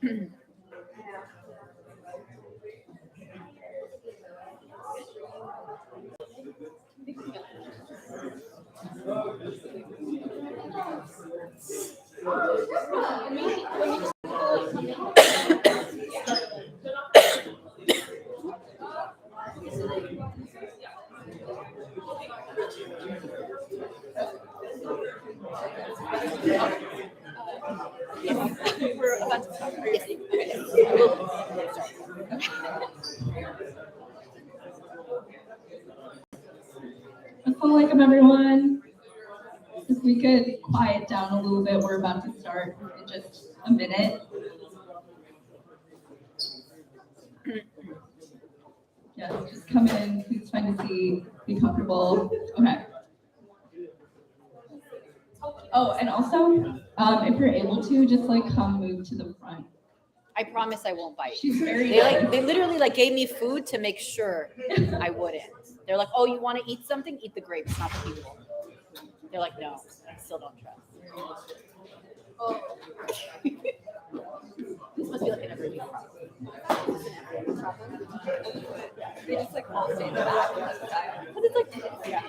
We're about to start. Assalamualaikum, everyone. If we could quiet down a little bit, we're about to start in just a minute. Yes, just come in, please find a seat, be comfortable. Okay. Oh, and also, if you're able to, just come move to the front. I promise I won't bite. She's very They literally gave me food to make sure I wouldn't. They're like, oh, you want to eat something? Eat the grapes, not the people. They're like, no, I still don't trust. Oh. This must be an everyday problem. They just all stay in the back. But it's yeah.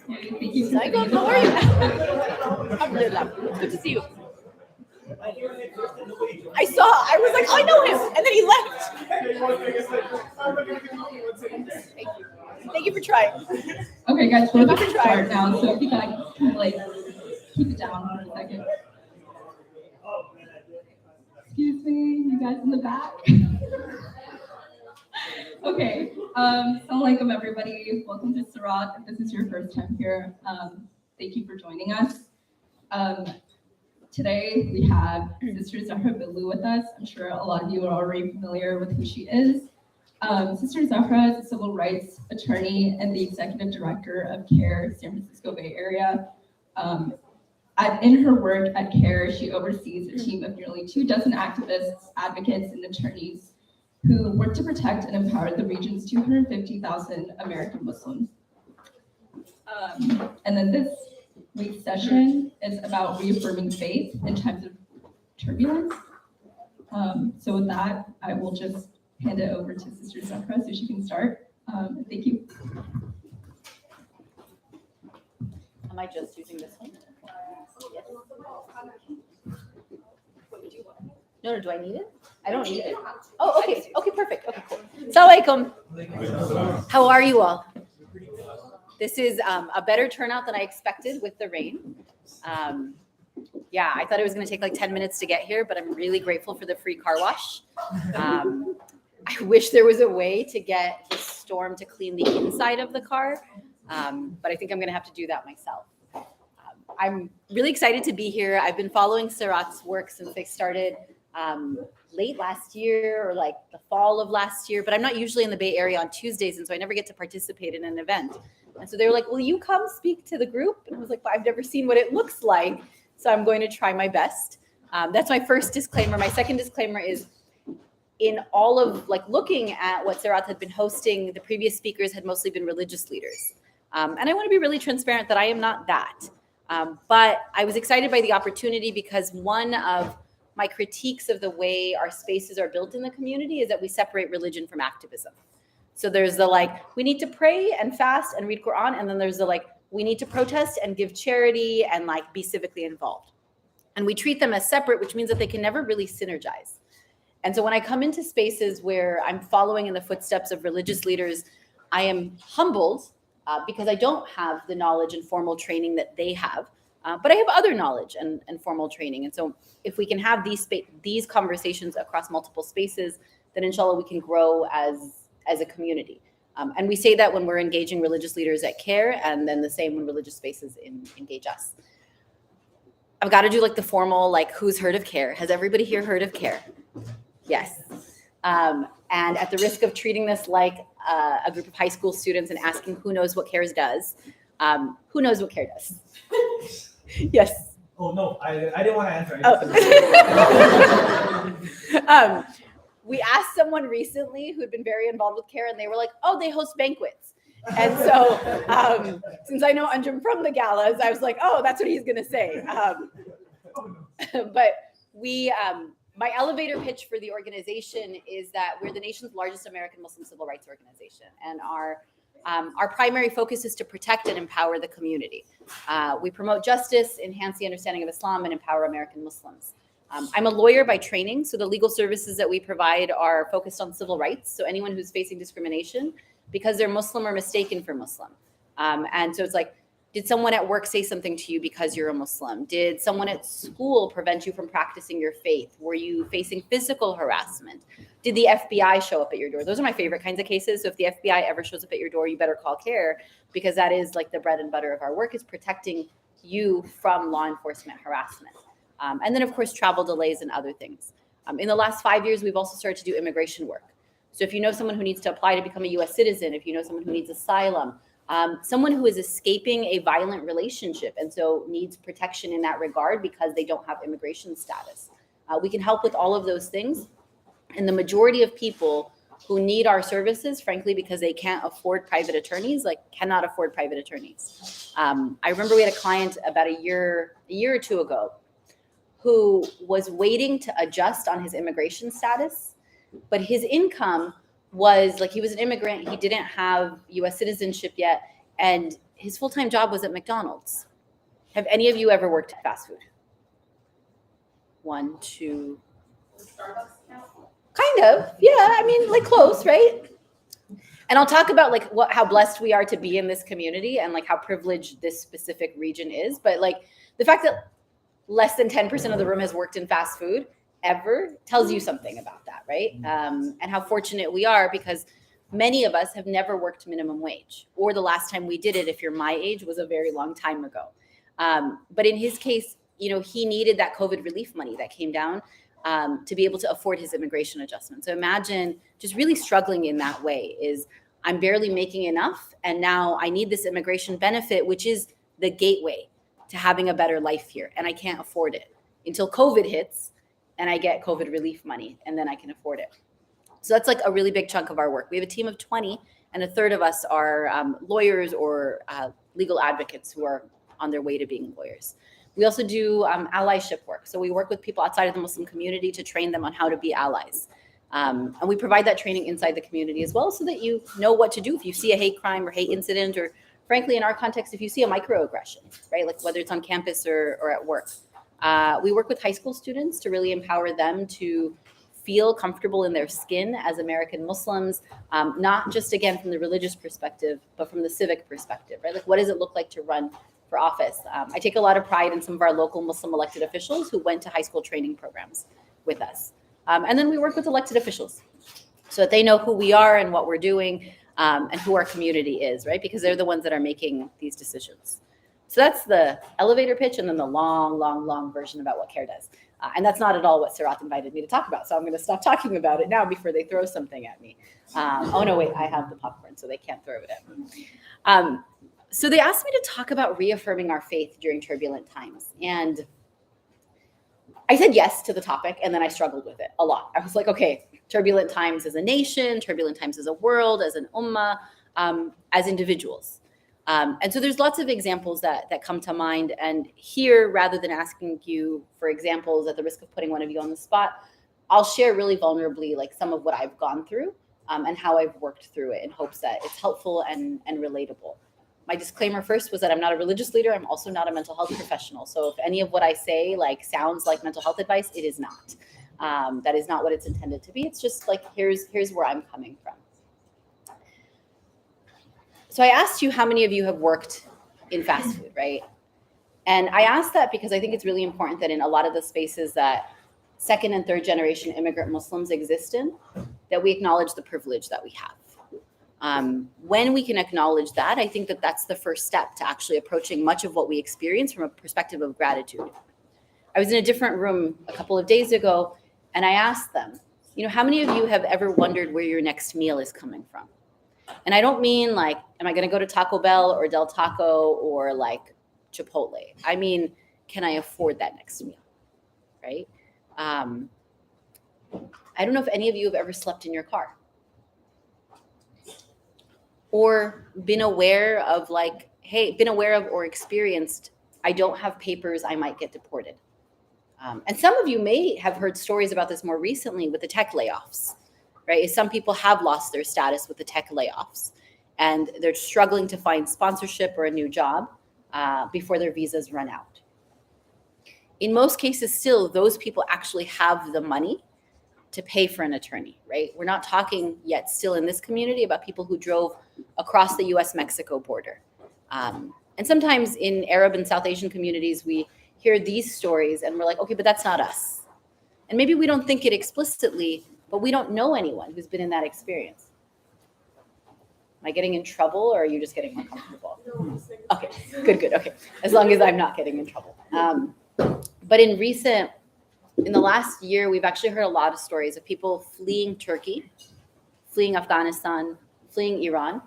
Thank you. Psycho, how are you? Alhamdulillah. It's good to see you. I was like, oh, I know him. And then he left. Thank you for trying. Okay, guys, we're about to start now. So if you can kind of keep it down for a second. Excuse me, you guys in the back. Okay, assalamualaikum everybody. Welcome to Siraat. If this is your first time here, thank you for joining us. Today we have Sister Zahra Billoo with us. I'm sure a lot of you are already familiar with who she is. Sister Zahra is a civil rights attorney and the executive director of CARE, San Francisco Bay Area. In her work at CARE, she oversees a team of nearly 24 activists, advocates, and attorneys who work to protect and empower the region's 250,000 American Muslims. And then this week's session is about reaffirming faith in times of turbulence. So with that, I will just hand it over to Sister Zahra so she can start. Thank you. Am I just using this one? Yes. No, do I need it? I don't need it. Oh, okay. Okay, perfect. Okay, cool. Assalamualaikum. How are you all? This is a better turnout than I expected with the rain. Yeah, I thought it was going to take 10 minutes to get here, but I'm really grateful for the free car wash. I wish there was a way to get the storm to clean the inside of the car, but I think I'm going to have to do that myself. I'm really excited to be here. I've been following Siraat's work since they started late last year or the fall of last year, but I'm not usually in the Bay Area on Tuesdays, and so I never get to participate in an event. And so they were like, will you come speak to the group? And I was like, well, I've never seen what it looks like, so I'm going to try my best. That's my first disclaimer. My second disclaimer is in all of looking at what Siraat had been hosting, the previous speakers had mostly been religious leaders. And I want to be really transparent that I am not that. But I was excited by the opportunity because one of my critiques of the way our spaces are built in the community is that we separate religion from activism. So there's the we need to pray and fast and read Quran. And then there's the we need to protest and give charity and be civically involved. And we treat them as separate, which means that they can never really synergize. And so when I come into spaces where I'm following in the footsteps of religious leaders, I am humbled because I don't have the knowledge and formal training that they have, but I have other knowledge and formal training. And so if we can have these conversations across multiple spaces, then inshallah we can grow as a community. And we say that when we're engaging religious leaders at CARE, and then the same when religious spaces engage us. I've got to do the formal, who's heard of CARE? Has everybody here heard of CARE? Yes. And at the risk of treating this like a group of high school students and asking who knows what CARE does, who knows what CARE does? Yes. Oh, no, I didn't want to answer. we asked someone recently who'd been very involved with CARE, and they were like, oh, they host banquets. And so since I know Anjum from the galas, I was like, oh, that's what he's going to say. But my elevator pitch for the organization is that we're the nation's largest American Muslim civil rights organization. And our primary focus is to protect and empower the community. We promote justice, enhance the understanding of Islam, and empower American Muslims. I'm a lawyer by training, so the legal services that we provide are focused on civil rights. So anyone who's facing discrimination because they're Muslim or mistaken for Muslim. And so it's like, did someone at work say something to you because you're a Muslim? Did someone at school prevent you from practicing your faith? Were you facing physical harassment? Did the FBI show up at your door? Those are my favorite kinds of cases. So if the FBI ever shows up at your door, you better call CARE, because that is like the bread and butter of our work, is protecting you from law enforcement harassment. And then, of course, travel delays and other things. In the last 5 years, we've also started to do immigration work. So if you know someone who needs to apply to become a U.S. citizen, if you know someone who needs asylum, someone who is escaping a violent relationship and so needs protection in that regard because they don't have immigration status, we can help with all of those things. And the majority of people who need our services, frankly, because they can't afford private attorneys, like cannot afford private attorneys. I remember we had a client about a year or two ago who was waiting to adjust on his immigration status, but his income was like, he was an immigrant, he didn't have US citizenship yet, and his full-time job was at McDonald's. Have any of you ever worked at fast food? 1, 2. Kind of, yeah, I mean, like close, right? And I'll talk about like how blessed we are to be in this community and like how privileged this specific region is. But like the fact that less than 10% of the room has worked in fast food ever tells you something about that, right? And how fortunate we are, because many of us have never worked minimum wage, or the last time we did it, if you're my age, was a very long time ago. But in his case, you know, he needed that COVID relief money that came down to be able to afford his immigration adjustment. So imagine just really struggling in that way, is I'm barely making enough, and now I need this immigration benefit, which is the gateway to having a better life here, and I can't afford it until COVID hits and I get COVID relief money, and then I can afford it. So that's like a really big chunk of our work. We have a team of 20, and a third of us are lawyers or legal advocates who are on their way to being lawyers. We also do allyship work. So we work with people outside of the Muslim community to train them on how to be allies. And we provide that training inside the community as well, so that you know what to do if you see a hate crime or hate incident, or frankly, in our context, if you see a microaggression, right? Like whether it's on campus or at work. We work with high school students to really empower them to feel comfortable in their skin as American Muslims, not just, again, from the religious perspective, but from the civic perspective, right? Like, what does it look like to run for office? I take a lot of pride in some of our local Muslim elected officials who went to high school training programs with us. And then we work with elected officials so that they know who we are and what we're doing, and who our community is, right? Because they're the ones that are making these decisions. So that's the elevator pitch, and then the long version about what CARE does. And that's not at all what Siraat invited me to talk about. So I'm going to stop talking about it now before they throw something at me. Oh, no, wait, I have the popcorn, so they can't throw it at me. So they asked me to talk about reaffirming our faith during turbulent times. And I said yes to the topic, and then I struggled with it a lot. I was like, okay, turbulent times as a nation, turbulent times as a world, as an ummah, as individuals. And so there's lots of examples that come to mind. And here, rather than asking you for examples at the risk of putting one of you on the spot, I'll share really vulnerably like some of what I've gone through and how I've worked through it, in hopes that it's helpful and relatable. My disclaimer first was that I'm not a religious leader. I'm also not a mental health professional. So if any of what I say like sounds like mental health advice, it is not. That is not what it's intended to be. It's just like, here's where I'm coming from. So I asked you how many of you have worked in fast food, right? And I asked that because I think it's really important that in a lot of the spaces that second and third generation immigrant Muslims exist in, that we acknowledge the privilege that we have. When we can acknowledge that, I think that that's the first step to actually approaching much of what we experience from a perspective of gratitude. I was in a different room a couple of days ago, and I asked them, you know, how many of you have ever wondered where your next meal is coming from? And I don't mean like, am I going to go to Taco Bell or Del Taco or like Chipotle? I mean, can I afford that next meal, right? I don't know if any of you have ever slept in your car or been aware of or experienced, I don't have papers, I might get deported. And some of you may have heard stories about this more recently with the tech layoffs, right? Some people have lost their status with the tech layoffs and they're struggling to find sponsorship or a new job before their visas run out. In most cases, still, those people actually have the money to pay for an attorney, right? We're not talking yet still in this community about people who drove across the US-Mexico border. And sometimes in Arab and South Asian communities, we hear these stories and we're like, okay, but that's not us. And maybe we don't think it explicitly, but we don't know anyone who's been in that experience. Am I getting in trouble or are you just getting uncomfortable? Okay, good, okay. As long as I'm not getting in trouble. But in the last year, we've actually heard a lot of stories of people fleeing Turkey, fleeing Afghanistan, fleeing Iran,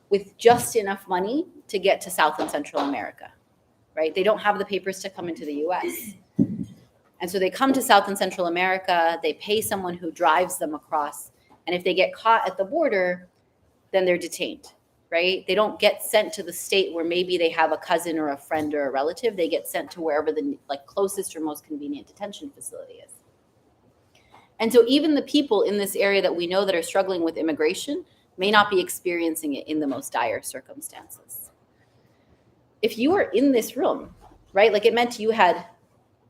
with just enough money to get to South and Central America, right? They don't have the papers to come into the US. And so they come to South and Central America, they pay someone who drives them across, and if they get caught at the border, then they're detained, right? They don't get sent to the state where maybe they have a cousin or a friend or a relative. They get sent to wherever the closest or most convenient detention facility is. And so even the people in this area that we know that are struggling with immigration may not be experiencing it in the most dire circumstances. If you are in this room, right, it meant you had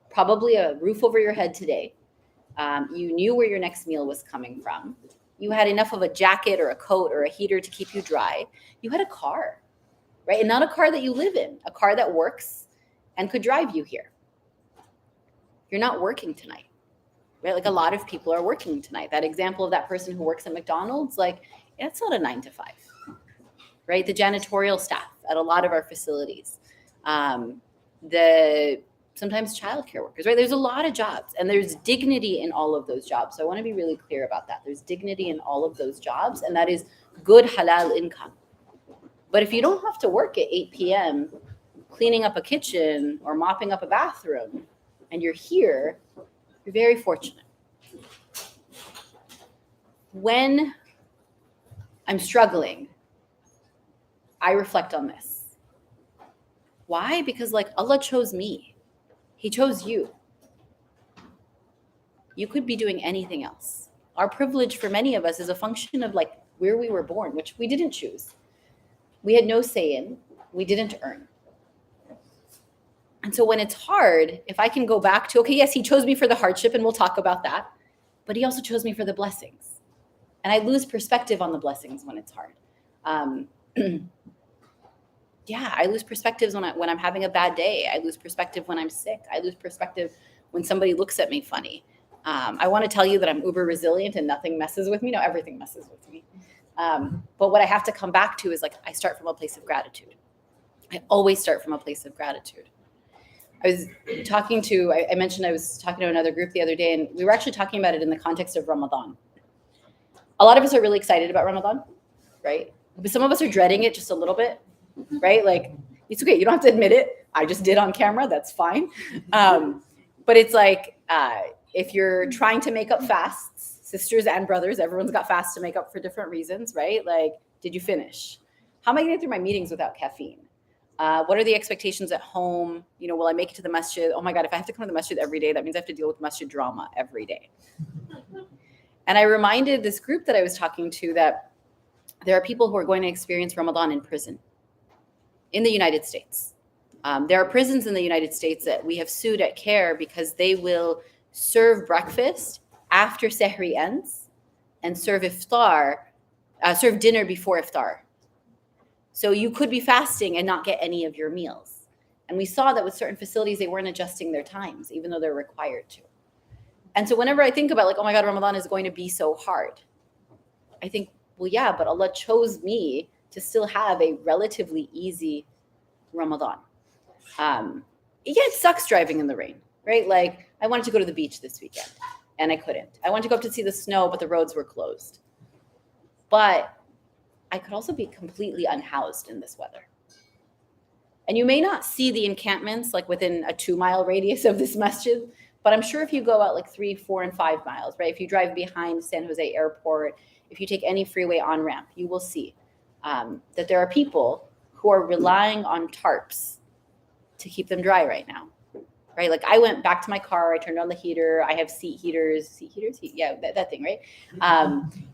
probably a roof over your head today. You knew where your next meal was coming from. You had enough of a jacket or a coat or a heater to keep you dry. You had a car, right? And not a car that you live in, a car that works and could drive you here. You're not working tonight, right? A lot of people are working tonight. That example of that person who works at McDonald's, it's not a 9 to 5, right? The janitorial staff at a lot of our facilities, sometimes childcare workers, right? There's a lot of jobs and there's dignity in all of those jobs. So I want to be really clear about that. There's dignity in all of those jobs and that is good halal income. But if you don't have to work at 8 p.m. cleaning up a kitchen or mopping up a bathroom and you're here, you're very fortunate. When I'm struggling, I reflect on this. Why? Because Allah chose me. He chose you. You could be doing anything else. Our privilege for many of us is a function of where we were born, which we didn't choose. We had no say in, we didn't earn. And so when it's hard, if I can go back to, okay, yes, he chose me for the hardship and we'll talk about that, but he also chose me for the blessings. And I lose perspective on the blessings when it's hard. I lose perspectives when I'm having a bad day. I lose perspective when I'm sick. I lose perspective when somebody looks at me funny. I want to tell you that I'm uber resilient and nothing messes with me. No, everything messes with me. But what I have to come back to is I start from a place of gratitude. I always start from a place of gratitude. I mentioned I was talking to another group the other day, and we were actually talking about it in the context of Ramadan. A lot of us are really excited about Ramadan, right? But some of us are dreading it just a little bit. Right? It's okay. You don't have to admit it. I just did on camera. That's fine. But it's if you're trying to make up fasts, sisters and brothers, everyone's got fasts to make up for different reasons, right? Did you finish? How am I getting through my meetings without caffeine? What are the expectations at home? Will I make it to the masjid? Oh my God, if I have to come to the masjid every day, that means I have to deal with masjid drama every day. And I reminded this group that I was talking to that there are people who are going to experience Ramadan in prison. In the United States. There are prisons in the United States that we have sued at CARE because they will serve breakfast after Sehri ends and serve dinner before iftar. So you could be fasting and not get any of your meals. And we saw that with certain facilities, they weren't adjusting their times, even though they're required to. And so whenever I think about oh my God, Ramadan is going to be so hard, I think, well, yeah, but Allah chose me to still have a relatively easy Ramadan. It sucks driving in the rain, right? I wanted to go to the beach this weekend and I couldn't. I wanted to go up to see the snow, but the roads were closed. But I could also be completely unhoused in this weather. And you may not see the encampments within a 2-mile radius of this masjid, But I'm sure if you go out like 3, 4, and 5 miles, right? If you drive behind San Jose Airport, if you take any freeway on ramp, you will see that there are people who are relying on tarps to keep them dry right now, right? Like I went back to my car, I turned on the heater, I have seat heaters, yeah, that thing, right?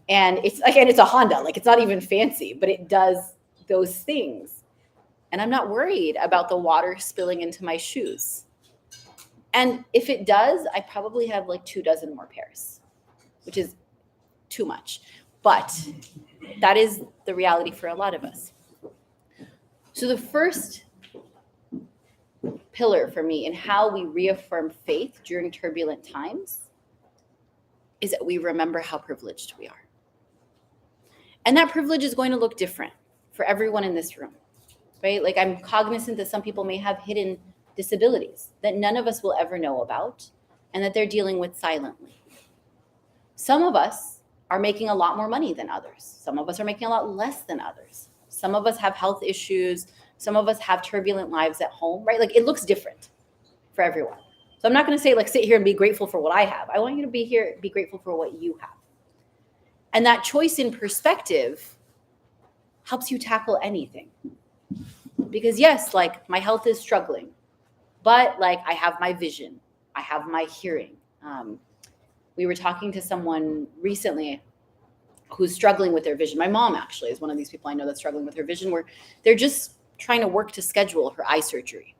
And it's again, it's a Honda, like it's not even fancy, but it does those things. And I'm not worried about the water spilling into my shoes. And if it does, I probably have like 24 more pairs, which is too much. But that is the reality for a lot of us. So the first pillar for me in how we reaffirm faith during turbulent times is that we remember how privileged we are. And that privilege is going to look different for everyone in this room, right? Like I'm cognizant that some people may have hidden disabilities that none of us will ever know about and that they're dealing with silently. Some of us are making a lot more money than others. Some of us are making a lot less than others. Some of us have health issues. Some of us have turbulent lives at home, right? Like it looks different for everyone. So I'm not going to say like sit here and be grateful for what I have. I want you to be grateful for what you have. And that choice in perspective helps you tackle anything. Because yes, like my health is struggling, but like I have my vision, I have my hearing. We were talking to someone recently who's struggling with their vision. My mom actually is one of these people I know that's struggling with her vision, where they're just trying to work to schedule her eye surgery,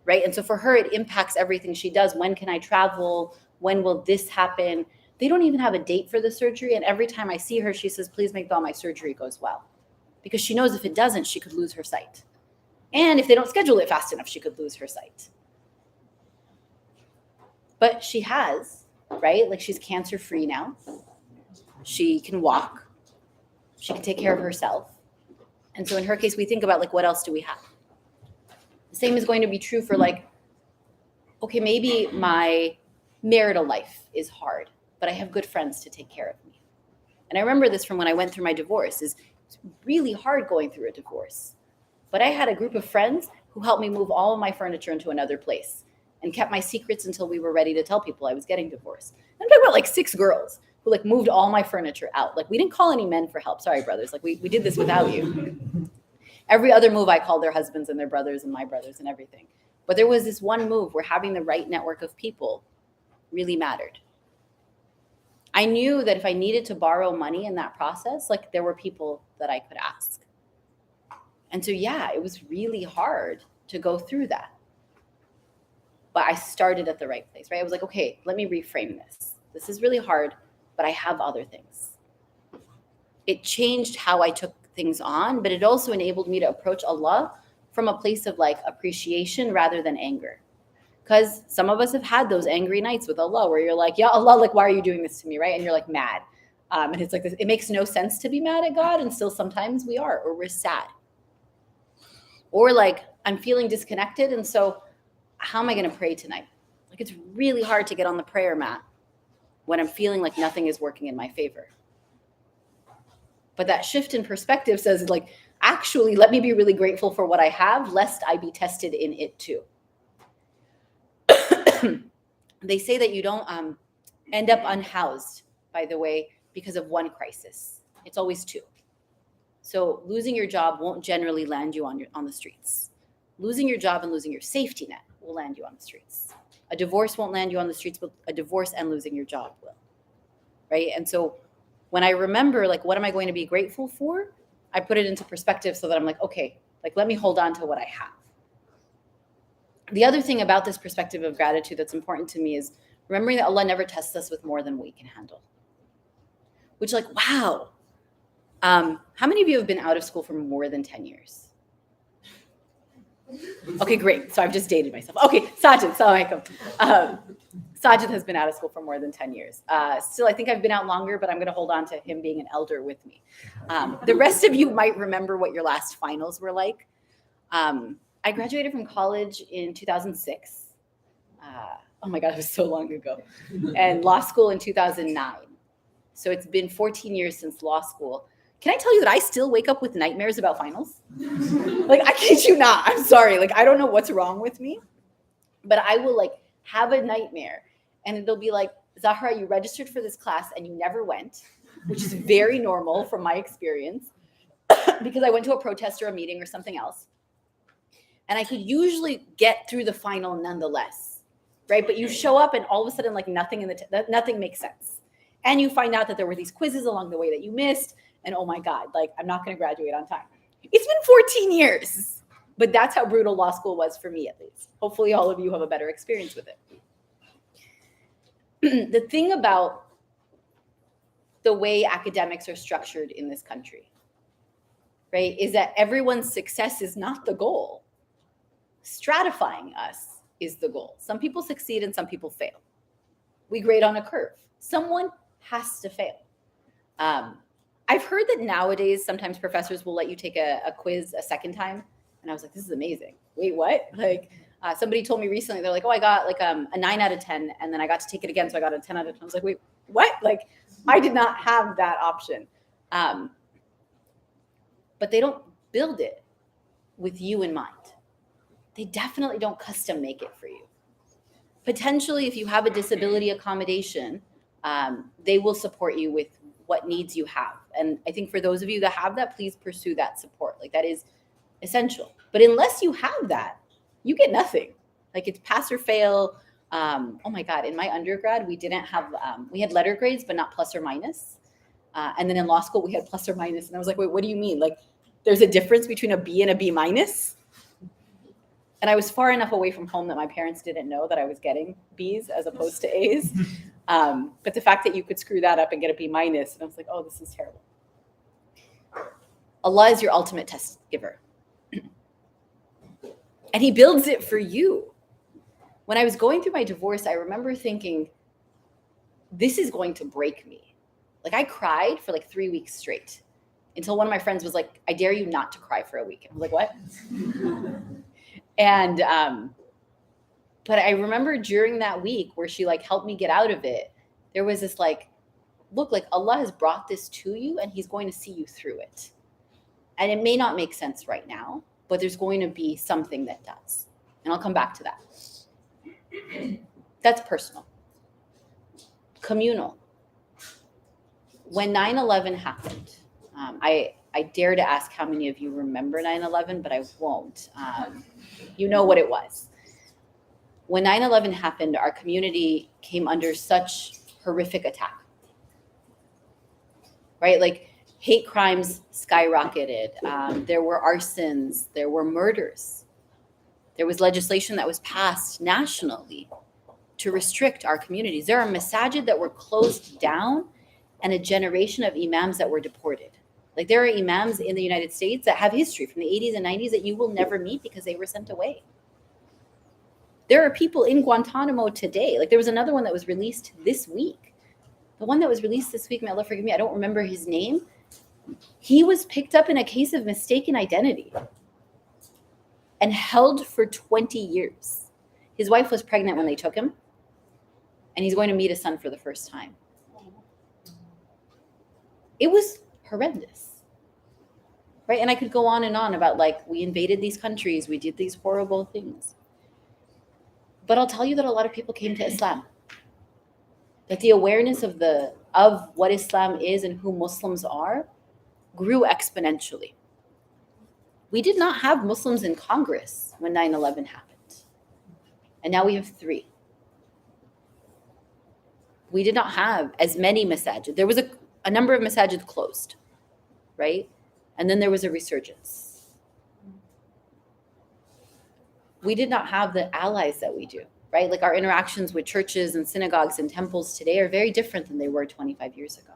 right? And so for her, it impacts everything she does. When can I travel? When will this happen? They don't even have a date for the surgery. And every time I see her, she says, please make all my surgery goes well. Because she knows if it doesn't, she could lose her sight. And if they don't schedule it fast enough, she could lose her sight. But she has, right? Like she's cancer-free now. She can walk. She can take care of herself. And so in her case, we think about like, what else do we have? The same is going to be true for like, okay, maybe my marital life is hard, but I have good friends to take care of me. And I remember this from when I went through my divorce. It's really hard going through a divorce. But I had a group of friends who helped me move all of my furniture into another place and kept my secrets until we were ready to tell people I was getting divorced. I'm talking about like 6 girls who like moved all my furniture out. Like we didn't call any men for help. Sorry, brothers. Like we did this without you. Every other move I called their husbands and their brothers and my brothers and everything. But there was this one move where having the right network of people really mattered. I knew that if I needed to borrow money in that process, like there were people that I could ask. And so, yeah, it was really hard to go through that. But I started at the right place, right? I was like, okay, let me reframe this. This is really hard, but I have other things. It changed how I took things on, but it also enabled me to approach Allah from a place of like appreciation rather than anger. Because some of us have had those angry nights with Allah where you're like, yeah, Allah, like, why are you doing this to me, right? And you're like mad. And it's like this, it makes no sense to be mad at God, and still sometimes we are, or we're sad. Or like, I'm feeling disconnected, and so how am I going to pray tonight? Like, it's really hard to get on the prayer mat when I'm feeling like nothing is working in my favor. But that shift in perspective says, like, actually, let me be really grateful for what I have, lest I be tested in it too. They say that you don't end up unhoused, by the way, because of one crisis. It's always 2. So losing your job won't generally land you on the streets. Losing your job and losing your safety net will land you on the streets. A divorce won't land you on the streets, but a divorce and losing your job will, right? And so when I remember, like, what am I going to be grateful for? I put it into perspective so that I'm like, okay, like, let me hold on to what I have. The other thing about this perspective of gratitude that's important to me is remembering that Allah never tests us with more than we can handle. Which, like, wow. How many of you have been out of school for more than 10 years? Okay, great. So I've just dated myself. Okay, Sajid, Assalamu alaikum. Sajid has been out of school for more than 10 years. Still, I think I've been out longer, but I'm going to hold on to him being an elder with me. The rest of you might remember what your last finals were like. I graduated from college in 2006. Oh my God, it was so long ago. And law school in 2009. So it's been 14 years since law school. Can I tell you that I still wake up with nightmares about finals? Like, I kid you not. I'm sorry. Like, I don't know what's wrong with me, but I will like have a nightmare and they'll be like, Zahra, you registered for this class and you never went, which is very normal from my experience because I went to a protest or a meeting or something else. And I could usually get through the final nonetheless, right? But you show up and all of a sudden, like nothing nothing makes sense. And you find out that there were these quizzes along the way that you missed. And oh my God, like I'm not going to graduate on time. It's been 14 years, but that's how brutal law school was for me, at least. Hopefully all of you have a better experience with it. The thing about the way academics are structured in this country, right, is that everyone's success is not the goal. Stratifying us is the goal. Some people succeed and some people fail. We grade on a curve. Someone has to fail. I've heard that nowadays sometimes professors will let you take a quiz a second time. And I was like, this is amazing. Wait, what? Like somebody told me recently, they're like, oh, I got like a 9 out of 10. And then I got to take it again. So I got a 10 out of 10. I was like, wait, what? Like I did not have that option. But they don't build it with you in mind. They definitely don't custom make it for you. Potentially, if you have a disability accommodation, they will support you with what needs you have. And I think for those of you that have that, please pursue that support. Like that is essential. But unless you have that, you get nothing. Like it's pass or fail. Oh my God, in my undergrad, we didn't have, we had letter grades, but not plus or minus. And then in law school, we had plus or minus. And I was like, wait, what do you mean? Like there's a difference between a B and a B minus? And I was far enough away from home that my parents didn't know that I was getting B's as opposed to A's. But the fact that you could screw that up and get a B minus, and I was like, oh, this is terrible. Allah is your ultimate test giver. And he builds it for you. When I was going through my divorce, I remember thinking, this is going to break me. Like I cried for like 3 weeks straight until one of my friends was like, I dare you not to cry for a week. I was like, what? And, but I remember during that week where she like helped me get out of it, there was this like, look, like Allah has brought this to you and he's going to see you through it. And it may not make sense right now, but there's going to be something that does. And I'll come back to that. That's personal. Communal. When 9/11 happened, I dare to ask how many of you remember 9/11, but I won't. You know what it was. When 9/11 happened, our community came under such horrific attack, right? Like hate crimes skyrocketed. There were arsons, there were murders. There was legislation that was passed nationally to restrict our communities. There are masajid that were closed down and a generation of imams that were deported. Like there are imams in the United States that have history from the 80s and 90s that you will never meet because they were sent away. There are people in Guantanamo today. Like there was another one that was released this week. The one that was released this week, may Allah forgive me, I don't remember his name. He was picked up in a case of mistaken identity and held for 20 years. His wife was pregnant when they took him, and he's going to meet a son for the first time. It was horrendous, right? And I could go on and on about like, we invaded these countries, we did these horrible things. But I'll tell you that a lot of people came to Islam. That the awareness of what Islam is and who Muslims are grew exponentially. We did not have Muslims in Congress when 9/11 happened. And now we have 3. We did not have as many masajid. There was a number of masajid closed, right? And then there was a resurgence. We did not have the allies that we do, right? Like our interactions with churches and synagogues and temples today are very different than they were 25 years ago.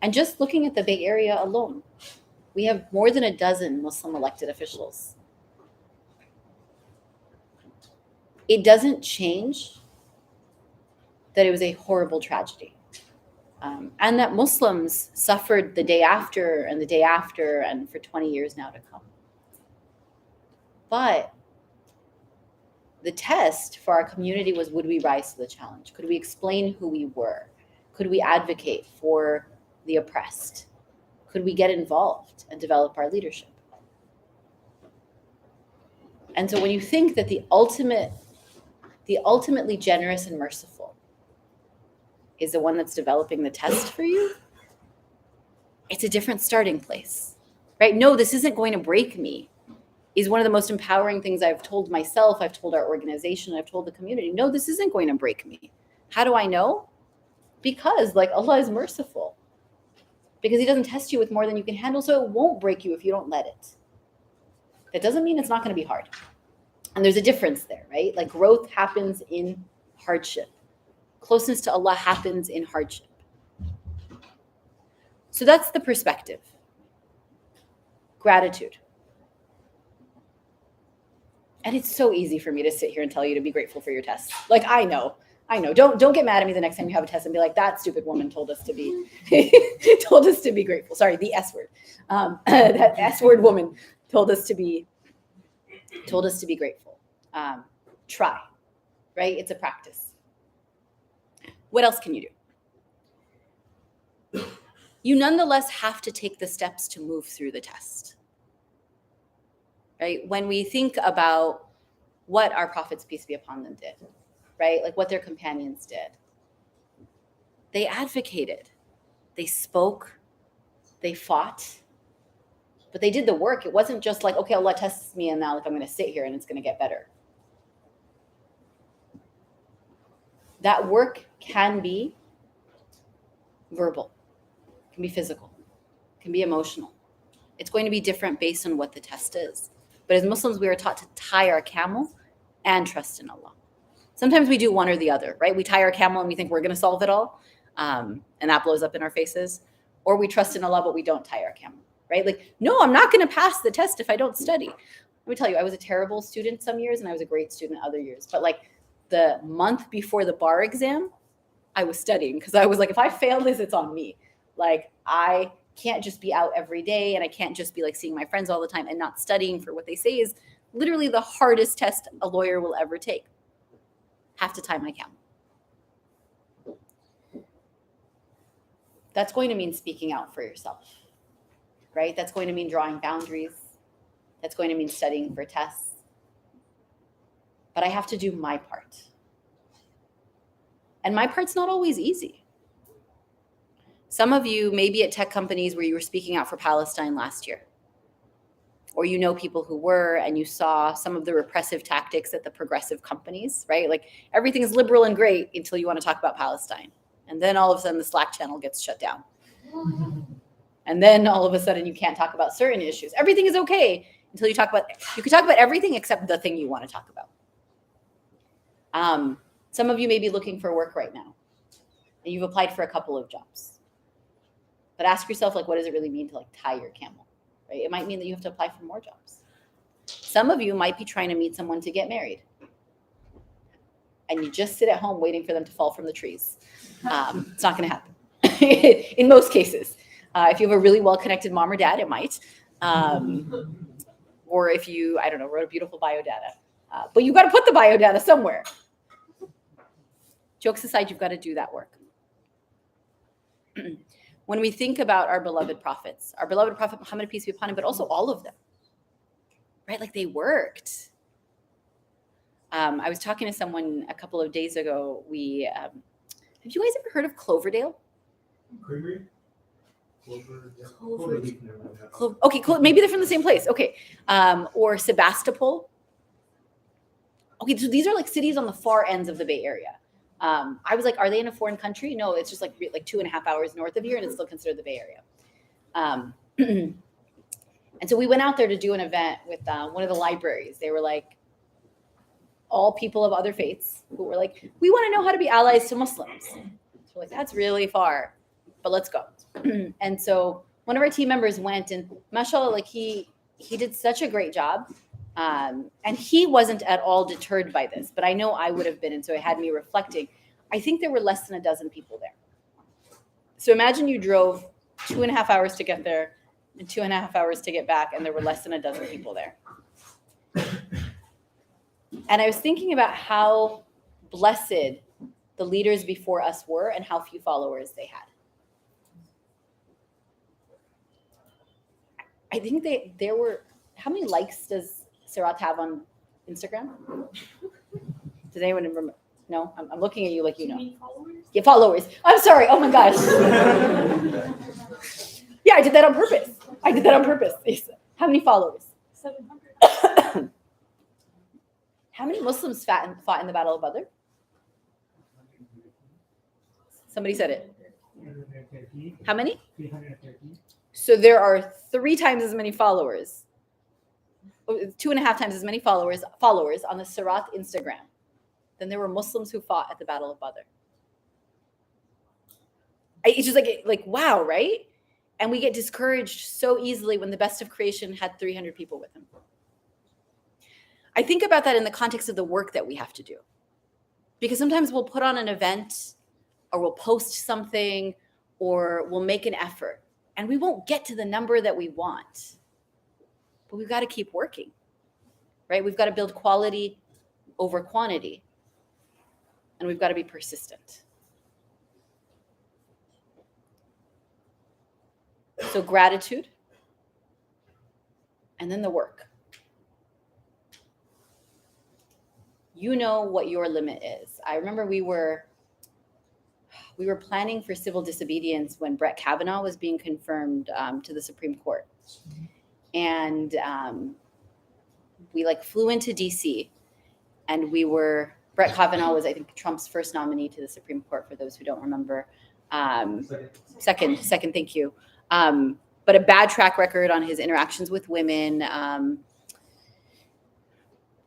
And just looking at the Bay Area alone, we have more than a dozen Muslim elected officials. It doesn't change that it was a horrible tragedy. And that Muslims suffered the day after and the day after and for 20 years now to come. But the test for our community was, would we rise to the challenge? Could we explain who we were? Could we advocate for the oppressed? Could we get involved and develop our leadership? And so when you think that the ultimate The ultimately generous and merciful is the one that's developing the test for you. It's a different starting place, right? No, this isn't going to break me is one of the most empowering things I've told myself, I've told our organization, I've told the community. No, this isn't going to break me. How do I know? Because like Allah is merciful. Because he doesn't test you with more than you can handle, so it won't break you if you don't let it. That doesn't mean it's not going to be hard. And there's a difference there, right? Like growth happens in hardship. Closeness to Allah happens in hardship. So that's the perspective. Gratitude. And it's so easy for me to sit here and tell you to be grateful for your tests. Like, I know. Don't get mad at me the next time you have a test and be like, that stupid woman told us to be grateful. Sorry, the S word. That S word woman told us to be grateful. Try, right? It's a practice. What else can you do? You nonetheless have to take the steps to move through the test. Right? When we think about what our prophets, peace be upon them, did, right? Like what their companions did. They advocated, they spoke, they fought, but they did the work. It wasn't just like, okay, Allah tests me and now like I'm going to sit here and it's going to get better. That work can be verbal, can be physical, can be emotional. It's going to be different based on what the test is. But as Muslims, we are taught to tie our camel and trust in Allah. Sometimes we do one or the other, right? We tie our camel and we think we're going to solve it all, and that blows up in our faces. Or we trust in Allah, but we don't tie our camel, right? Like, no, I'm not going to pass the test if I don't study. Let me tell you, I was a terrible student some years and I was a great student other years. But like the month before the bar exam, I was studying because I was like, if I fail this, it's on me. Like, I can't just be out every day and I can't just be like seeing my friends all the time and not studying for what they say is literally the hardest test a lawyer will ever take. Have to tie my camel. That's going to mean speaking out for yourself, right? That's going to mean drawing boundaries. That's going to mean studying for tests. But I have to do my part. And my part's not always easy. Some of you may be at tech companies where you were speaking out for Palestine last year. Or you know people who were, and you saw some of the repressive tactics at the progressive companies, right? Like everything is liberal and great until you want to talk about Palestine. And then all of a sudden the Slack channel gets shut down. And then all of a sudden you can't talk about certain issues. Everything is okay until you can talk about everything except the thing you want to talk about. Some of you may be looking for work right now and you've applied for a couple of jobs. But ask yourself, like, what does it really mean to like tie your camel, right? It might mean that you have to apply for more jobs. Some of you might be trying to meet someone to get married. And you just sit at home waiting for them to fall from the trees. It's not going to happen in most cases. If you have a really well-connected mom or dad, it might. Or if you, I don't know, wrote a beautiful biodata. But you got to put the biodata somewhere. Jokes aside, you've got to do that work. When we think about our beloved prophets, our beloved prophet Muhammad, peace be upon him, but also all of them, right? Like they worked. I was talking to someone a couple of days ago. Have you guys ever heard of Cloverdale? Creamery? Okay, maybe they're from the same place. Okay. Or Sebastopol. Okay, so these are like cities on the far ends of the Bay Area. I was like, are they in a foreign country? No, it's just like 2.5 hours north of here, and it's still considered the Bay Area. And so we went out there to do an event with one of the libraries. They were like all people of other faiths who were like, we want to know how to be allies to Muslims. So we're like, that's really far, but let's go. And so one of our team members went, and mashallah, like he did such a great job. And he wasn't at all deterred by this, but I know I would have been. And so it had me reflecting. I think there were less than a dozen people there. So imagine you drove 2.5 hours to get there and 2.5 hours to get back, and there were less than a dozen people there. And I was thinking about how blessed the leaders before us were and how few followers they had. I think there were, how many likes does Siraat have on Instagram? Does anyone remember? No, I'm looking at you like you know. Followers? Yeah, followers. I'm sorry. Oh my gosh. Yeah, I did that on purpose. How many followers? 700. How many Muslims fought in the Battle of Badr? Somebody said it. How many? 330. So there are 3 times as many followers, 2.5 times as many followers on the Siraat Instagram than there were Muslims who fought at the Battle of Badr. It's just like wow, right? And we get discouraged so easily when the best of creation had 300 people with him. I think about that in the context of the work that we have to do. Because sometimes we'll put on an event or we'll post something or we'll make an effort and we won't get to the number that we want. But we've got to keep working, right? We've got to build quality over quantity. And we've got to be persistent. So gratitude and then the work. You know what your limit is. I remember we were planning for civil disobedience when Brett Kavanaugh was being confirmed to the Supreme Court. And we flew into DC and Brett Kavanaugh was, I think, Trump's first nominee to the Supreme Court, for those who don't remember. Second, thank you. But a bad track record on his interactions with women,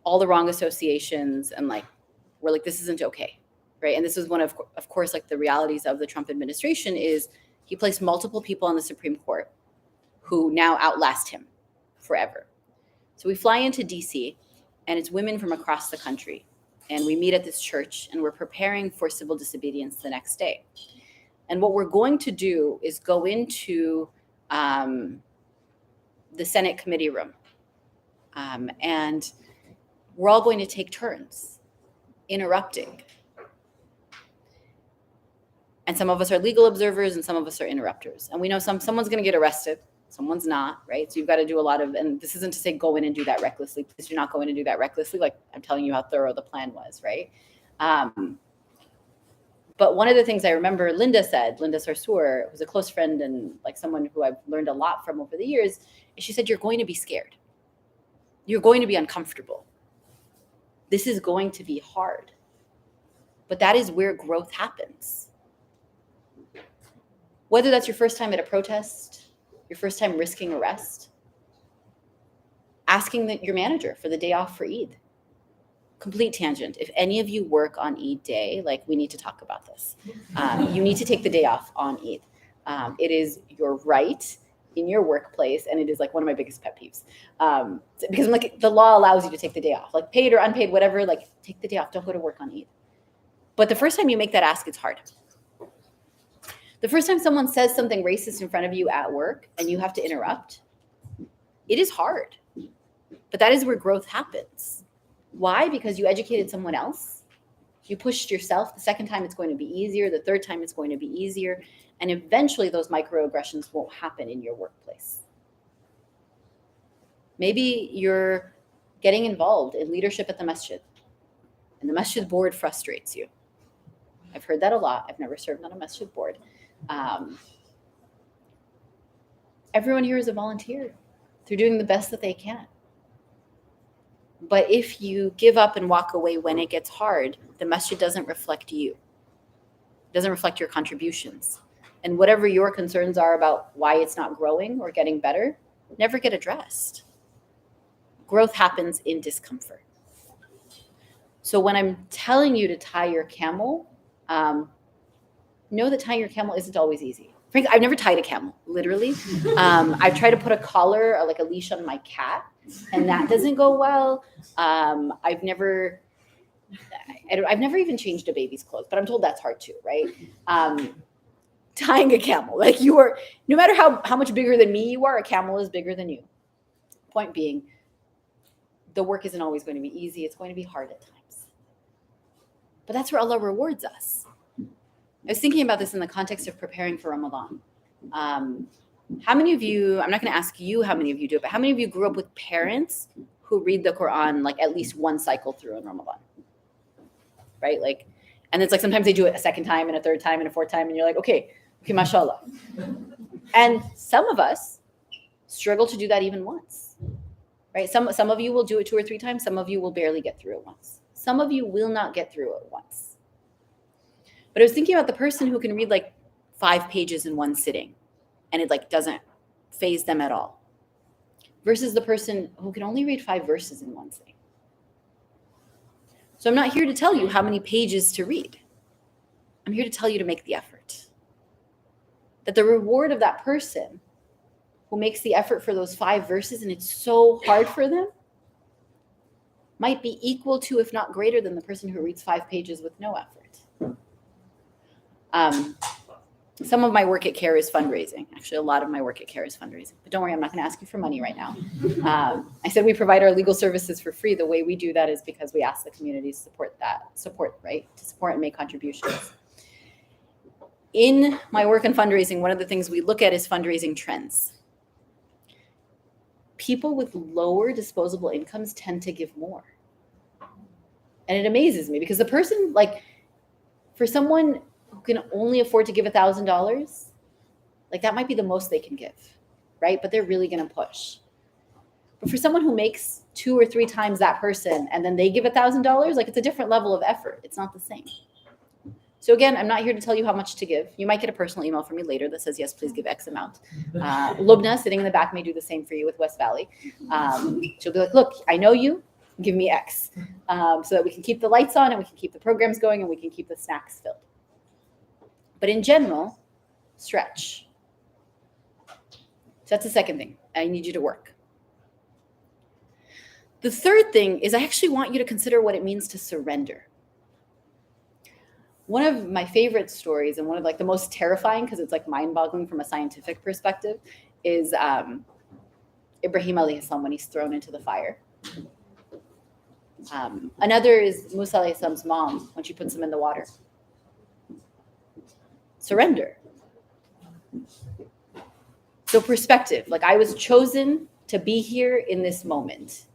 all the wrong associations, and we're like, this isn't okay, right? And this was one of course, the realities of the Trump administration is he placed multiple people on the Supreme Court who now outlast him forever. So we fly into DC, and it's women from across the country, and we meet at this church, and we're preparing for civil disobedience the next day. And what we're going to do is go into the Senate committee room, and we're all going to take turns interrupting. And some of us are legal observers and some of us are interrupters. And we know someone's going to get arrested, someone's not, right? So you've got to do a lot of, and this isn't to say go in and do that recklessly. Please do not go in and do that recklessly. I'm telling you how thorough the plan was, right? But one of the things I remember Linda Sarsour, who's a close friend and someone who I've learned a lot from over the years, is she said, you're going to be scared. You're going to be uncomfortable. This is going to be hard. But that is where growth happens. Whether that's your first time at a protest, your first time risking arrest, asking your manager for the day off for Eid. Complete tangent. If any of you work on Eid day, we need to talk about this. You need to take the day off on Eid. It is your right in your workplace, and it is one of my biggest pet peeves. Because I'm the law allows you to take the day off, paid or unpaid, whatever. Take the day off. Don't go to work on Eid. But the first time you make that ask, it's hard. The first time someone says something racist in front of you at work and you have to interrupt, it is hard. But that is where growth happens. Why? Because you educated someone else. You pushed yourself. The second time it's going to be easier. The third time it's going to be easier. And eventually those microaggressions won't happen in your workplace. Maybe you're getting involved in leadership at the masjid, and the masjid board frustrates you. I've heard that a lot. I've never served on a masjid board. Everyone here is a volunteer. They're doing the best that they can. But if you give up and walk away when it gets hard, the masjid doesn't reflect you. It doesn't reflect your contributions. And whatever your concerns are about why it's not growing or getting better, never get addressed. Growth happens in discomfort. So when I'm telling you to tie your camel, know that tying your camel isn't always easy. Frankly, I've never tied a camel, literally. I've tried to put a collar or a leash on my cat, and that doesn't go well. I've never even changed a baby's clothes, but I'm told that's hard too, right? Tying a camel, you are, no matter how much bigger than me you are, a camel is bigger than you. Point being, the work isn't always going to be easy. It's going to be hard at times. But that's where Allah rewards us. I was thinking about this in the context of preparing for Ramadan. How many of you, I'm not going to ask you how many of you do it, but how many of you grew up with parents who read the Quran at least one cycle through in Ramadan? right? Like, and it's like sometimes they do it a second time and a third time and a fourth time, and you're like, okay, mashallah. And some of us struggle to do that even once, right? Some of you will do it 2 or 3 times. Some of you will barely get through it once. Some of you will not get through it once. But I was thinking about the person who can read like 5 pages in one sitting and it like doesn't faze them at all, versus the person who can only read 5 verses in one sitting. So I'm not here to tell you how many pages to read. I'm here to tell you to make the effort. That the reward of that person who makes the effort for those 5 verses and it's so hard for them might be equal to, if not greater than, the person who reads 5 pages with no effort. Some of my work at CARE is fundraising. Actually, a lot of my work at CARE is fundraising. But don't worry, I'm not going to ask you for money right now. I said we provide our legal services for free. The way we do that is because we ask the community to support, right? To support and make contributions. In my work in fundraising, one of the things we look at is fundraising trends. People with lower disposable incomes tend to give more. And it amazes me because the person, like, for someone who can only afford to give $1,000, like that might be the most they can give, right? But they're really going to push. But for someone who makes 2 or 3 times that person and then they give $1,000, like it's a different level of effort. It's not the same. So again, I'm not here to tell you how much to give. You might get a personal email from me later that says, yes, please give X amount. Lubna, sitting in the back, may do the same for you with West Valley. She'll be like, look, I know you, give me X. So that we can keep the lights on and we can keep the programs going and we can keep the snacks filled. But in general, stretch. So that's the second thing. I need you to work. The third thing is I actually want you to consider what it means to surrender. One of my favorite stories and one of like the most terrifying, because it's like mind-boggling from a scientific perspective, is Ibrahim alayhi salam when he's thrown into the fire. Another is Musa alayhi salam's mom when she puts him in the water. Surrender. So perspective, like I was chosen to be here in this moment.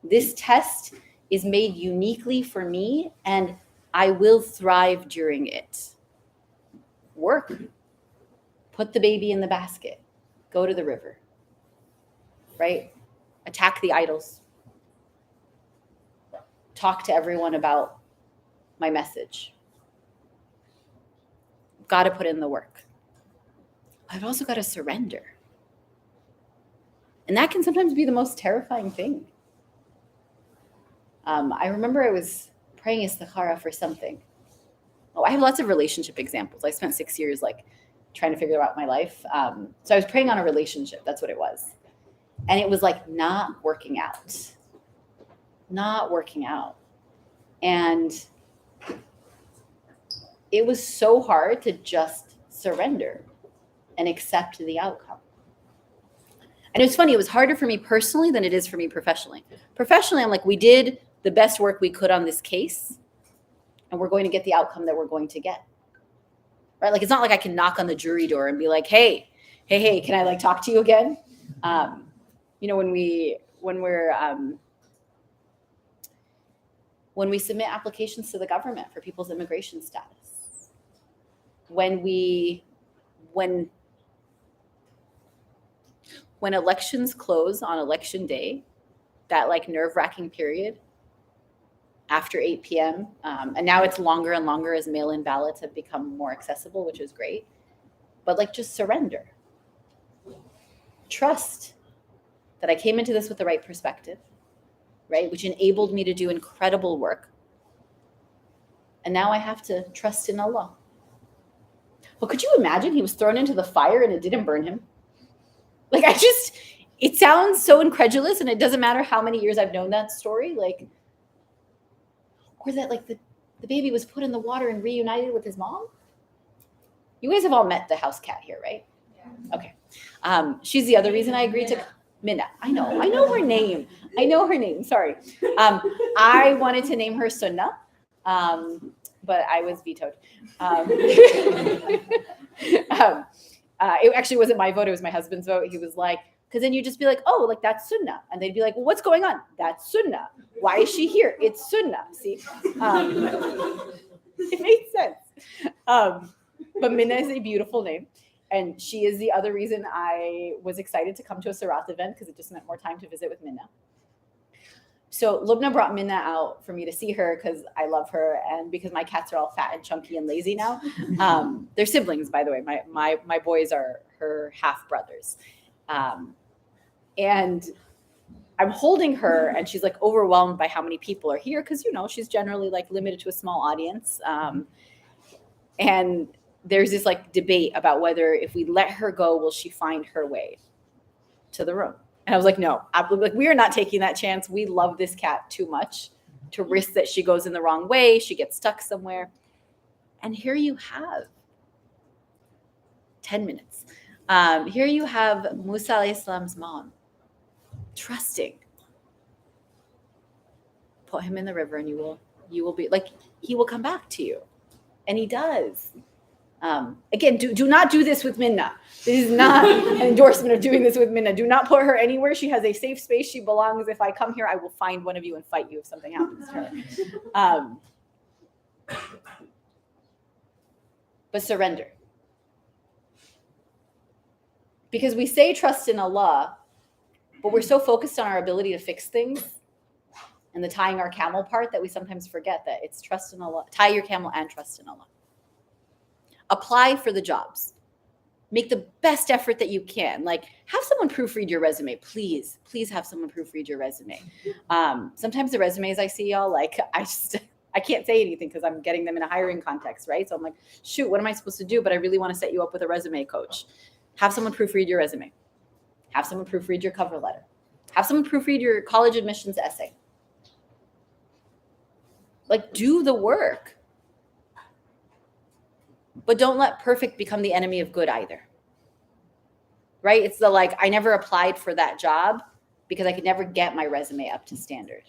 This test is made uniquely for me and I will thrive during it. Work. Put the baby in the basket. Go to the river. Right? Attack the idols. Talk to everyone about my message. Got to put in the work. I've also got to surrender. And that can sometimes be the most terrifying thing. I remember I was praying istikhara for something. Oh, I have lots of relationship examples. I spent 6 years like trying to figure out my life. So I was praying on a relationship. That's what it was. And it was like not working out. Not working out. And it was so hard to just surrender and accept the outcome. And it's funny, it was harder for me personally than it is for me professionally. Professionally, I'm like, we did the best work we could on this case, and we're going to get the outcome that we're going to get. Right? Like, it's not like I can knock on the jury door and be like, hey, can I like talk to you again? When we submit applications to the government for people's immigration status, when elections close on election day, that like nerve-wracking period after 8 p.m. And now it's longer and longer as mail-in ballots have become more accessible, which is great. But like, just surrender. Trust that I came into this with the right perspective, right? Which enabled me to do incredible work. And now I have to trust in Allah. Well, could you imagine he was thrown into the fire and it didn't burn him? Like, it sounds so incredulous, and it doesn't matter how many years I've known that story. Like, or that like the baby was put in the water and reunited with his mom. You guys have all met the house cat here, right? Yeah. Okay. She's the other reason I agreed to Minna. I know her name. Sorry. I wanted to name her Sunnah, but I was vetoed. It actually wasn't my vote. It was my husband's vote. He was like, Because then you just be like, oh, like that's sunnah. And they'd be like, well, what's going on? That's sunnah. Why is she here? It's sunnah. See, it made sense. But Minna is a beautiful name. And she is the other reason I was excited to come to a Siraat event, because it just meant more time to visit with Minna. So Lubna brought Minna out for me to see her because I love her, and because my cats are all fat and chunky and lazy now. They're siblings, by the way. My boys are her half brothers. And I'm holding her, and she's like overwhelmed by how many people are here, because, you know, she's generally like limited to a small audience. And there's this like debate about whether if we let her go, will she find her way to the room? And I was like, no, we are not taking that chance. We love this cat too much to risk that she goes in the wrong way, she gets stuck somewhere. And here you have 10 minutes. Here you have Musa alayhi salam's mom, trusting. Put him in the river and you will be like, he will come back to you. And he does. Again, do not do this with Minna. This is not an endorsement of doing this with Minna. Do not put her anywhere. She has a safe space. She belongs. If I come here, I will find one of you and fight you if something happens to her. But surrender. Because we say trust in Allah, but we're so focused on our ability to fix things and the tying our camel part that we sometimes forget that it's trust in Allah. Tie your camel and trust in Allah. Apply for the jobs. Make the best effort that you can. Like, have someone proofread your resume. Please have someone proofread your resume. Sometimes the resumes I see, y'all, like, I can't say anything because I'm getting them in a hiring context, right? So I'm like, shoot, what am I supposed to do? But I really want to set you up with a resume coach. Have someone proofread your resume. Have someone proofread your cover letter. Have someone proofread your college admissions essay. Like, do the work. But don't let perfect become the enemy of good either. Right? It's the like, I never applied for that job because I could never get my resume up to standard.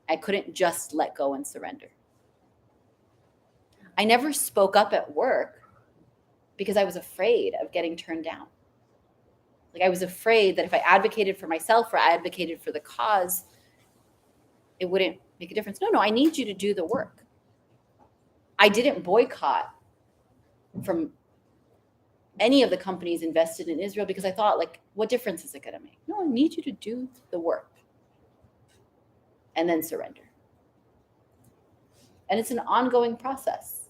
I couldn't just let go and surrender. I never spoke up at work because I was afraid of getting turned down. Like, I was afraid that if I advocated for myself or I advocated for the cause, it wouldn't make a difference. No, I need you to do the work. I didn't boycott from any of the companies invested in Israel because I thought, like, what difference is it going to make? No, I need you to do the work and then surrender. And it's an ongoing process.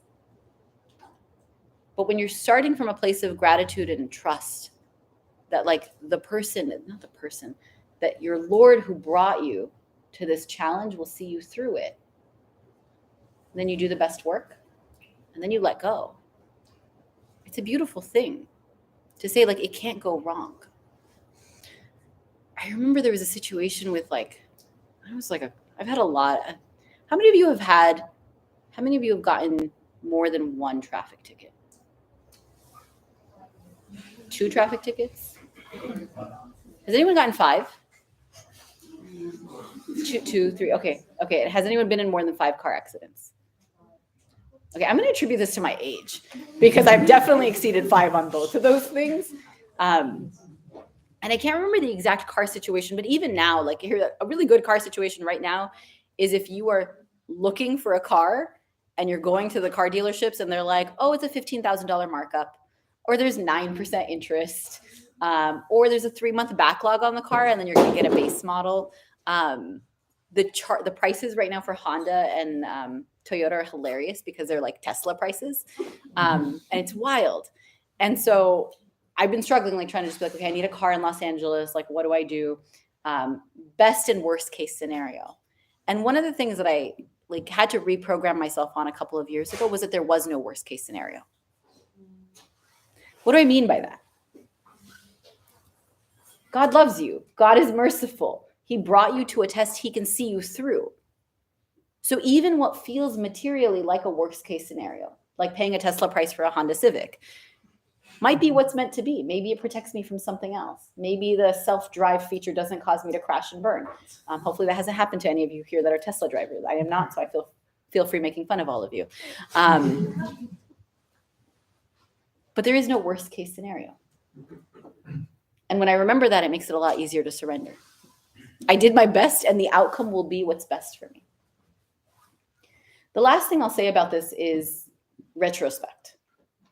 But when you're starting from a place of gratitude and trust that, like, that your Lord who brought you to this challenge will see you through it. And then you do the best work, and then you let go. It's a beautiful thing to say, like, it can't go wrong. I remember there was a situation with, like, I've had a lot. How many of you have gotten more than one traffic ticket? 2 traffic tickets? Has anyone gotten 5? 2, 3. Okay. Has anyone been in more than 5 car accidents? Okay, I'm going to attribute this to my age because I've definitely exceeded 5 on both of those things. And I can't remember the exact car situation, but even now, like, here, a really good car situation right now is if you are looking for a car and you're going to the car dealerships and they're like, oh, it's a $15,000 markup, or there's 9% interest, or there's a 3-month backlog on the car and then you're going to get a base model. The prices right now for Honda and Toyota are hilarious because they're like Tesla prices. And it's wild. And so I've been struggling, like, trying to just be like, okay, I need a car in Los Angeles. Like, what do I do? Best and worst case scenario. And one of the things that I had to reprogram myself on a couple of years ago was that there was no worst case scenario. What do I mean by that? God loves you. God is merciful. He brought you to a test he can see you through. So even what feels materially like a worst case scenario, like paying a Tesla price for a Honda Civic, might be what's meant to be. Maybe it protects me from something else. Maybe the self-drive feature doesn't cause me to crash and burn. Hopefully that hasn't happened to any of you here that are Tesla drivers. I am not, so I feel free making fun of all of you. But there is no worst case scenario. And when I remember that, it makes it a lot easier to surrender. I did my best, and the outcome will be what's best for me. The last thing I'll say about this is retrospect.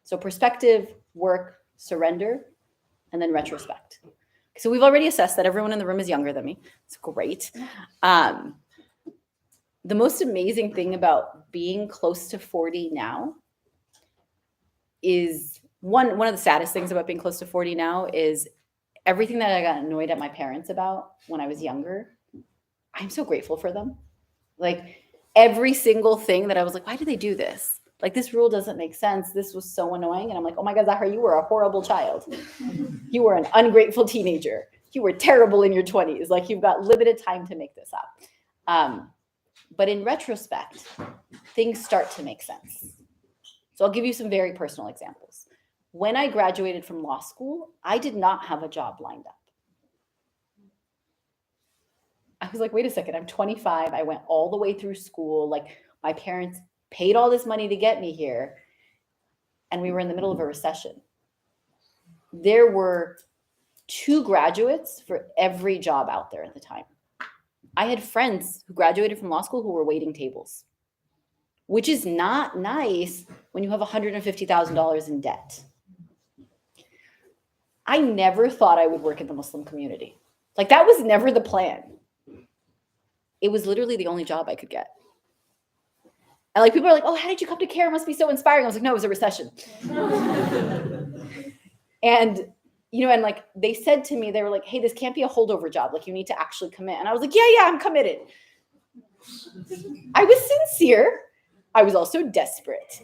So perspective, work, surrender, and then retrospect. So we've already assessed that everyone in the room is younger than me. It's great. The most amazing thing about being close to 40 now is one of the saddest things about being close to 40 now is everything that I got annoyed at my parents about when I was younger. I'm so grateful for them. Like every single thing that I was like, why do they do this? Like this rule doesn't make sense. This was so annoying. And I'm like, oh my God, Zahra, you were a horrible child. You were an ungrateful teenager. You were terrible in your 20s. Like you've got limited time to make this up. But in retrospect, things start to make sense. So I'll give you some very personal examples. When I graduated from law school, I did not have a job lined up. I was like, wait a second, I'm 25. I went all the way through school. Like my parents paid all this money to get me here. And we were in the middle of a recession. There were 2 graduates for every job out there at the time. I had friends who graduated from law school who were waiting tables, which is not nice when you have $150,000 in debt. I never thought I would work in the Muslim community. Like that was never the plan. It was literally the only job I could get. And like people are like, oh, how did you come to CARE? It must be so inspiring. I was like, no, it was a recession. And and like they said to me, they were like, hey, this can't be a holdover job. Like you need to actually commit. And I was like, yeah, I'm committed. I was sincere. I was also desperate.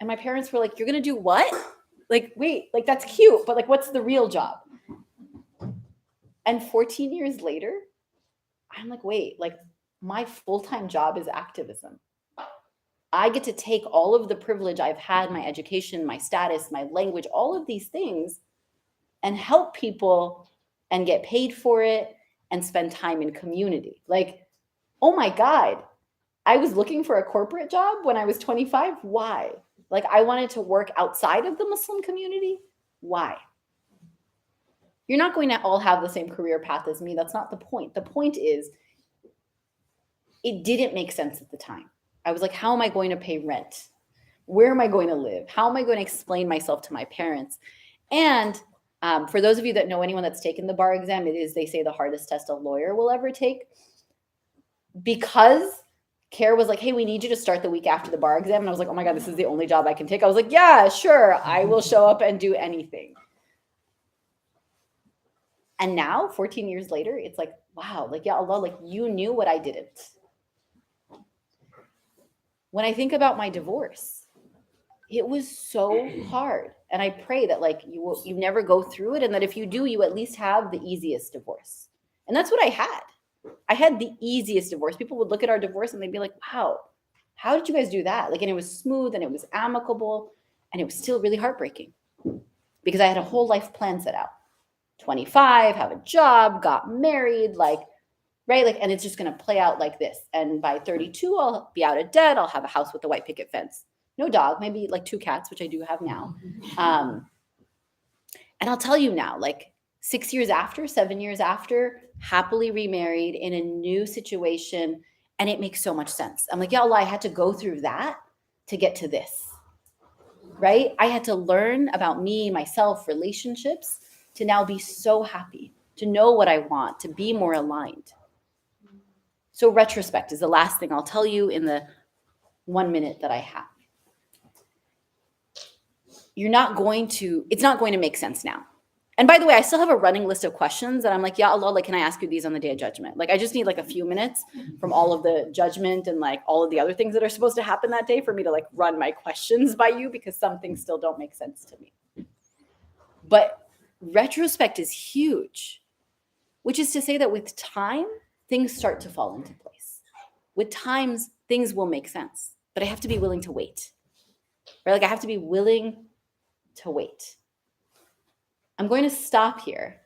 And my parents were like, you're going to do what? Like, wait, like that's cute, but like, what's the real job? And 14 years later, I'm like, wait, like my full-time job is activism. I get to take all of the privilege I've had, my education, my status, my language, all of these things, and help people and get paid for it and spend time in community. Like, oh my God, I was looking for a corporate job when I was 25. Why? Like I wanted to work outside of the Muslim community. Why? You're not going to all have the same career path as me. That's not the point. The point is it didn't make sense at the time. I was like, how am I going to pay rent? Where am I going to live? How am I going to explain myself to my parents? And for those of you that know anyone that's taken the bar exam, it is, they say, the hardest test a lawyer will ever take. Because CARE was like, hey, we need you to start the week after the bar exam. And I was like, oh my God, this is the only job I can take. I was like, yeah, sure. I will show up and do anything. And now, 14 years later, it's like, wow, like, ya Allah, like you knew what I didn't. When I think about my divorce, it was so hard. And I pray that like you never go through it. And that if you do, you at least have the easiest divorce. And that's what I had. I had the easiest divorce. People would look at our divorce and they'd be like, wow, how did you guys do that? Like, and it was smooth and it was amicable and it was still really heartbreaking because I had a whole life plan set out. 25, have a job, got married, like, right? Like, and it's just going to play out like this. And by 32, I'll be out of debt. I'll have a house with a white picket fence. No dog, maybe like 2 cats, which I do have now. And I'll tell you now, like 6 years after, 7 years after, happily remarried in a new situation. And it makes so much sense. I'm like, ya Allah, I had to go through that to get to this, right? I had to learn about me, myself, relationships to now be so happy, to know what I want, to be more aligned. So retrospect is the last thing I'll tell you in the 1 minute that I have. It's not going to make sense now. And by the way, I still have a running list of questions that I'm like, ya Allah, like, can I ask you these on the day of judgment? Like, I just need like a few minutes from all of the judgment and like all of the other things that are supposed to happen that day for me to like run my questions by you because some things still don't make sense to me. But retrospect is huge, which is to say that with time, things start to fall into place. With times, things will make sense, but I have to be willing to wait, right? Like I have to be willing to wait. I'm going to stop here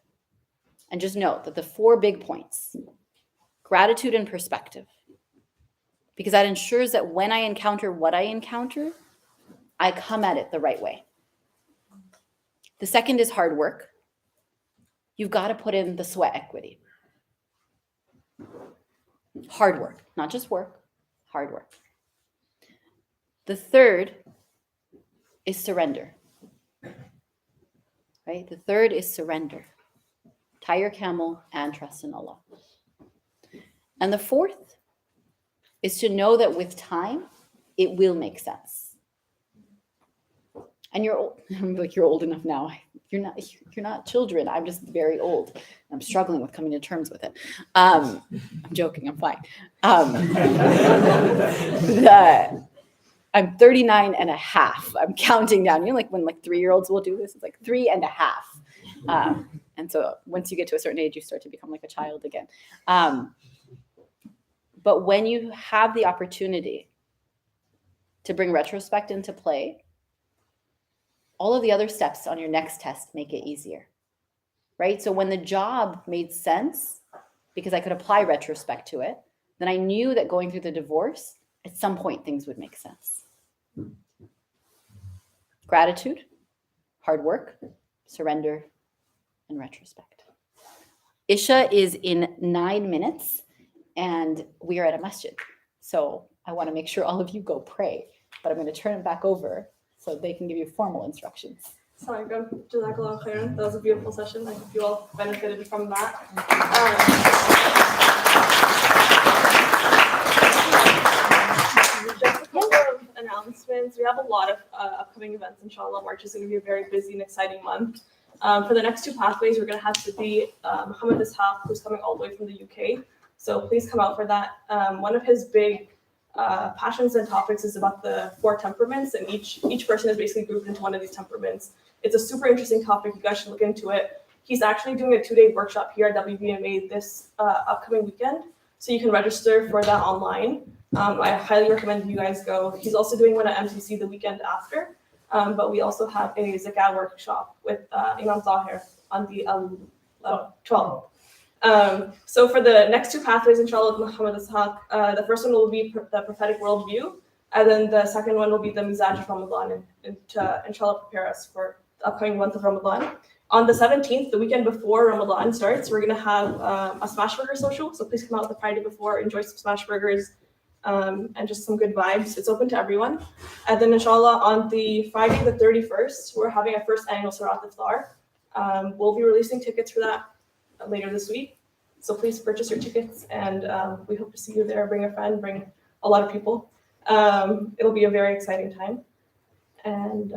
and just note that the 4 big points, gratitude and perspective, because that ensures that when I encounter what I encounter, I come at it the right way. The second is hard work. you've got to put in the sweat equity. Hard work, not just work, hard work. The third is surrender. Right? The third is surrender. Tie your camel and trust in Allah. And the fourth is to know that with time, it will make sense. And you're old, like you're old enough now. You're not children. I'm just very old. I'm struggling with coming to terms with it. I'm joking. I'm fine. I'm 39 and a half. I'm counting down. You know, like when like 3-year-olds will do this, it's like 3 and a half. And so once you get to a certain age, you start to become like a child again. But when you have the opportunity to bring retrospect into play, all of the other steps on your next test make it easier, right? So when the job made sense, because I could apply retrospect to it, then I knew that going through the divorce, at some point things would make sense. Gratitude, hard work, surrender, and retrospect. Isha is in 9 minutes, and we are at a masjid. So I want to make sure all of you go pray, but I'm going to turn it back over so they can give you formal instructions. Assalamu alaikum. Jazakallah khairan. That was a beautiful session. I hope you all benefited from that. Just a couple of announcements. We have a lot of upcoming events, inshallah. March is going to be a very busy and exciting month. For the next 2 pathways, we're going to have Sidi Muhammad Ishaq, who's coming all the way from the UK. So please come out for that. One of his big passions and topics is about the 4 temperaments, and each person is basically grouped into one of these temperaments. It's a super interesting topic. You guys should look into it. He's actually doing a 2-day workshop here at WVMA this upcoming weekend, so you can register for that online. I highly recommend you guys go. He's also doing one at MCC the weekend after, but we also have a Zakat workshop with Imam Zahra on the 12th. So for the next 2 pathways, inshallah, with Muhammad Ishaq, the first one will be the prophetic worldview, and then the second one will be the Mizaj of Ramadan, and to, inshallah, prepare us for the upcoming month of Ramadan. On the 17th, the weekend before Ramadan starts, we're going to have a smash burger social, so please come out the Friday before, enjoy some smash burgers, and just some good vibes. It's open to everyone. And then inshallah, on the Friday the 31st, we're having our first annual Siraat Iftar. We'll be releasing tickets for that later this week. So please purchase your tickets, and we hope to see you there. Bring a friend, bring a lot of people. It'll be a very exciting time. And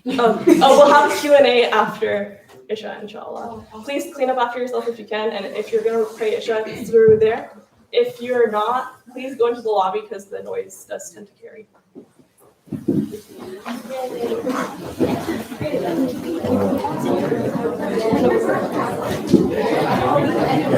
we'll have a Q&A after Isha, inshallah. Please clean up after yourself if you can, and if you're going to pray Isha, it's through there. If you're not, please go into the lobby because the noise does tend to carry.